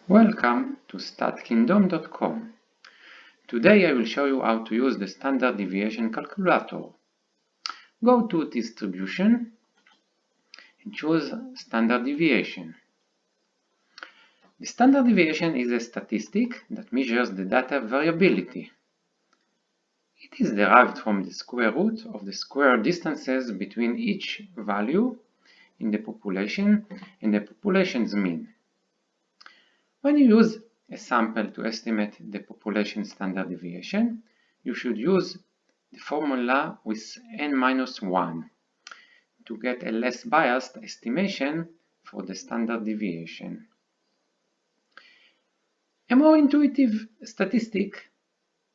Welcome to StatKingdom.com. Today I will show you how to use the standard deviation calculator. Go to Distribution and choose Standard Deviation. The standard deviation is a statistic that measures the data variability. It is derived from the square root of the square distances between each value in the population and the population's mean. When you use a sample to estimate the population standard deviation, you should use the formula with n-1 to get a less biased estimation for the standard deviation. A more intuitive statistic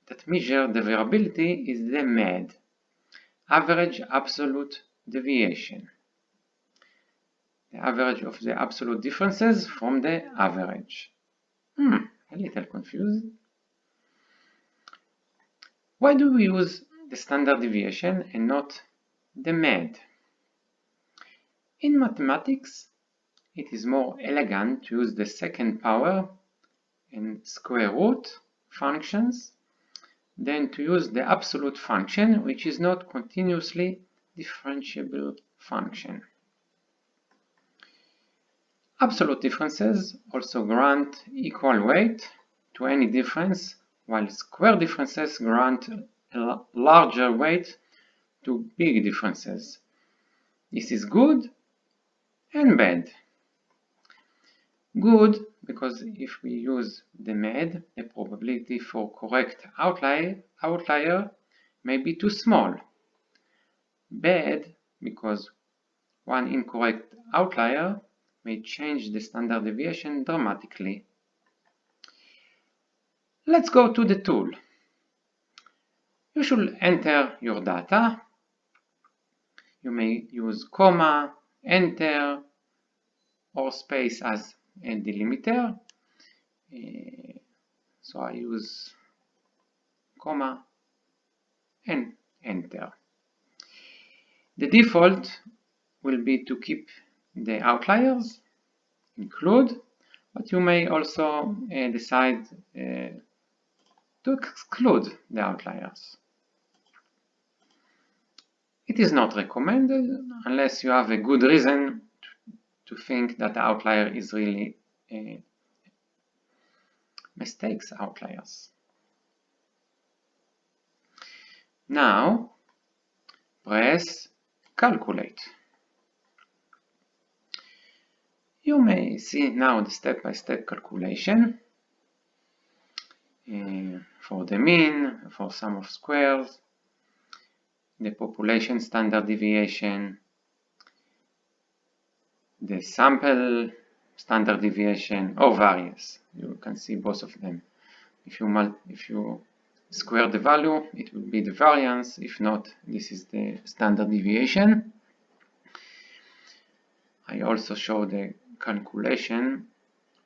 that measures the variability is the MAD, average absolute deviation, the average of the absolute differences from the average. A little confused. Why do we use the standard deviation and not the MAD? In mathematics, it is more elegant to use the second power and square root functions than to use the absolute function, which is not continuously differentiable function. Absolute differences also grant equal weight to any difference, while square differences grant a larger weight to big differences. This is good and bad. Good because if we use the MAD, the probability for correct outlier may be too small. Bad because one incorrect outlier may change the standard deviation dramatically. Let's go to the tool. You should enter your data. You may use comma, enter, or space as a delimiter. So I use comma and enter. The default will be to keep the outliers, include, but you may also decide to exclude the outliers. It is not recommended unless you have a good reason to think that the outlier is really mistakes outliers. Now, press Calculate. You may see now the step-by-step calculation for the mean, for sum of squares, the population standard deviation, the sample standard deviation, or variance. You can see both of them. If you square the value, it will be the variance. If not, this is the standard deviation. I also show the calculation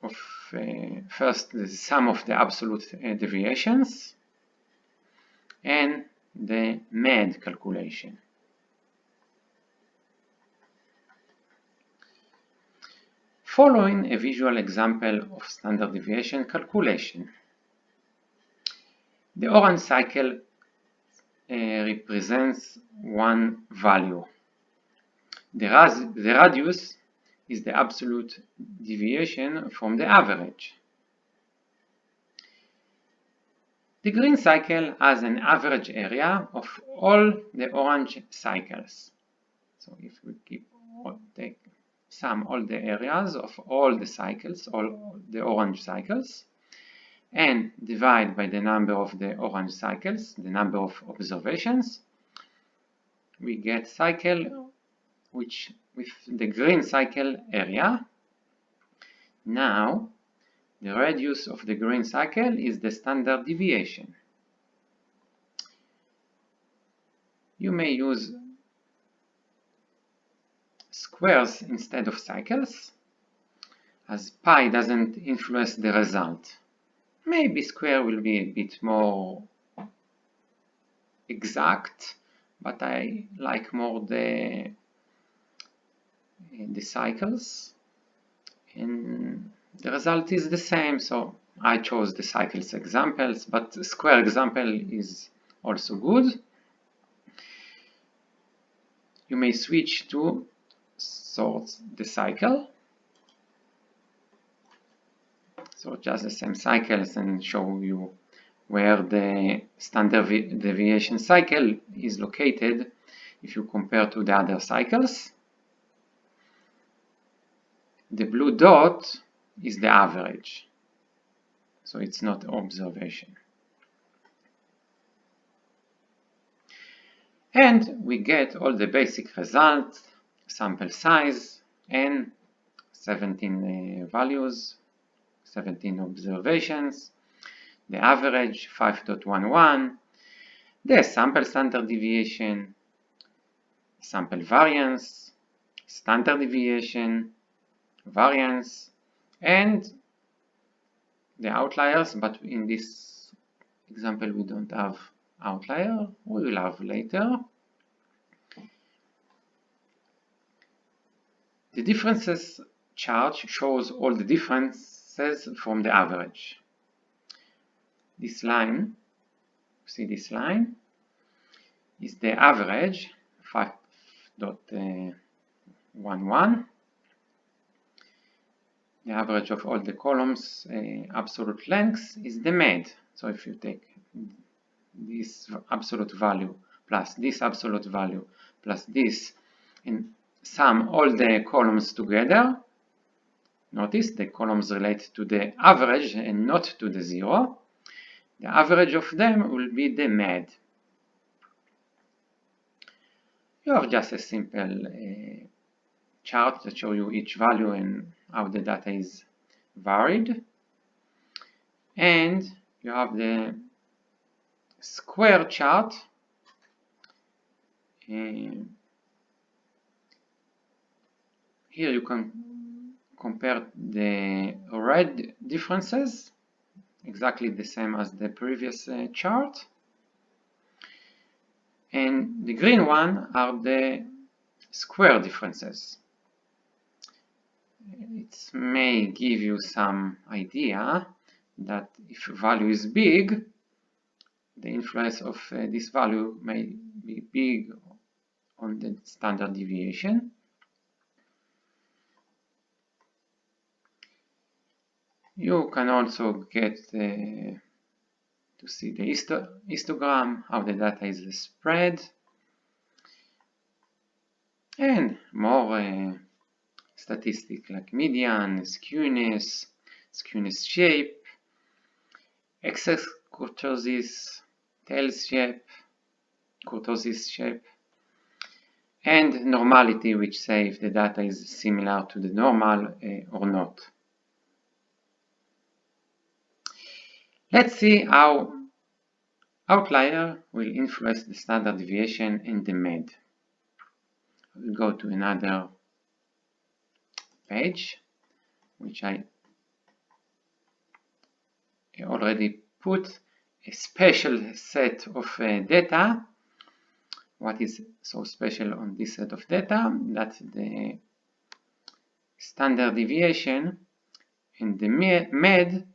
of first the sum of the absolute deviations and the MAD calculation. Following a visual example of standard deviation calculation. The orange cycle represents one value. The radius is the absolute deviation from the average. The green cycle has an average area of all the orange cycles. So if we sum all the areas of all the cycles, all the orange cycles, and divide by the number of the orange cycles, the number of observations, we get cycle which with the green cycle area. Now, the radius of the green cycle is the standard deviation. You may use squares instead of cycles, as pi doesn't influence the result. Maybe square will be a bit more exact, but I like more the cycles, and the result is the same. So I chose the cycles examples, but the square example is also good. You may switch to sort the cycle. So just the same cycles and show you where the standard deviation cycle is located if you compare to the other cycles. The blue dot is the average, so it's not observation. And we get all the basic results, sample size, and 17 values, 17 observations, the average 5.11, the sample standard deviation, sample variance, standard deviation, variance, and the outliers, but in this example we don't have outlier, we will have later. The differences chart shows all the differences from the average. This line, see this line, is the average 5.11. The average of all the columns, absolute length, is the med. So if you take this absolute value plus this absolute value plus this and sum all the columns together, notice the columns relate to the average and not to the zero. The average of them will be the med. You have just a simple chart that shows you each value and how the data is varied. And you have the square chart. Here you can compare the red differences, exactly the same as the previous chart. And the green one are the square differences. It may give you some idea that if value is big, the influence of this value may be big on the standard deviation. You can also get to see the histogram, how the data is spread, and more statistics like median, skewness shape, excess kurtosis, tail shape, kurtosis shape, and normality, which say if the data is similar to the normal or not. Let's see how outlier will influence the standard deviation and the med. I will go to another page, which I already put a special set of data. What is so special on this set of data? That the standard deviation and the med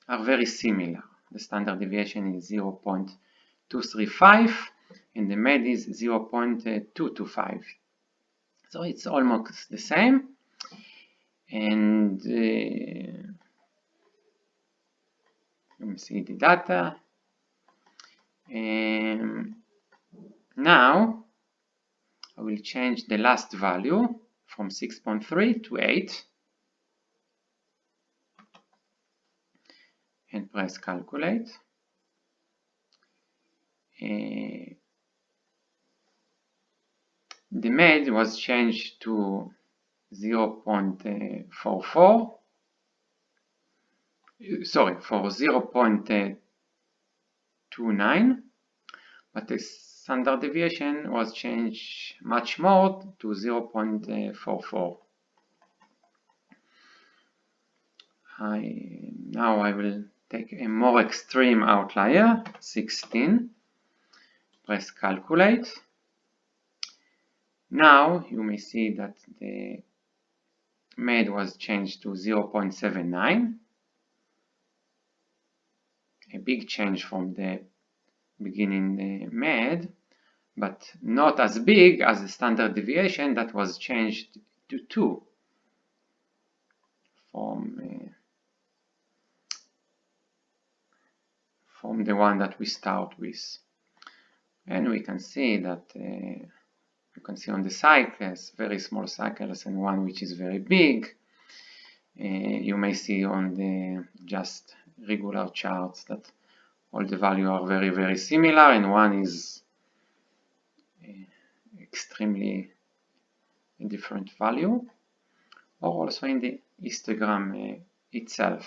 are very similar. The standard deviation is 0.235 and the med is 0.225. So it's almost the same. And let me see the data. Now I will change the last value from 6.3 to 8 and press calculate. The med was changed to 0.44, sorry, for 0.29, but the standard deviation was changed much more to 0.44. Now I will take a more extreme outlier, 16, press calculate. Now you may see that the MAD was changed to 0.79, a big change from the beginning MAD, but not as big as the standard deviation that was changed to 2 from the one that we start with. And we can see that you can see on the cycles, very small cycles and one which is very big. You may see on the just regular charts that all the values are very, very similar, and one is extremely different value, or also in the histogram itself.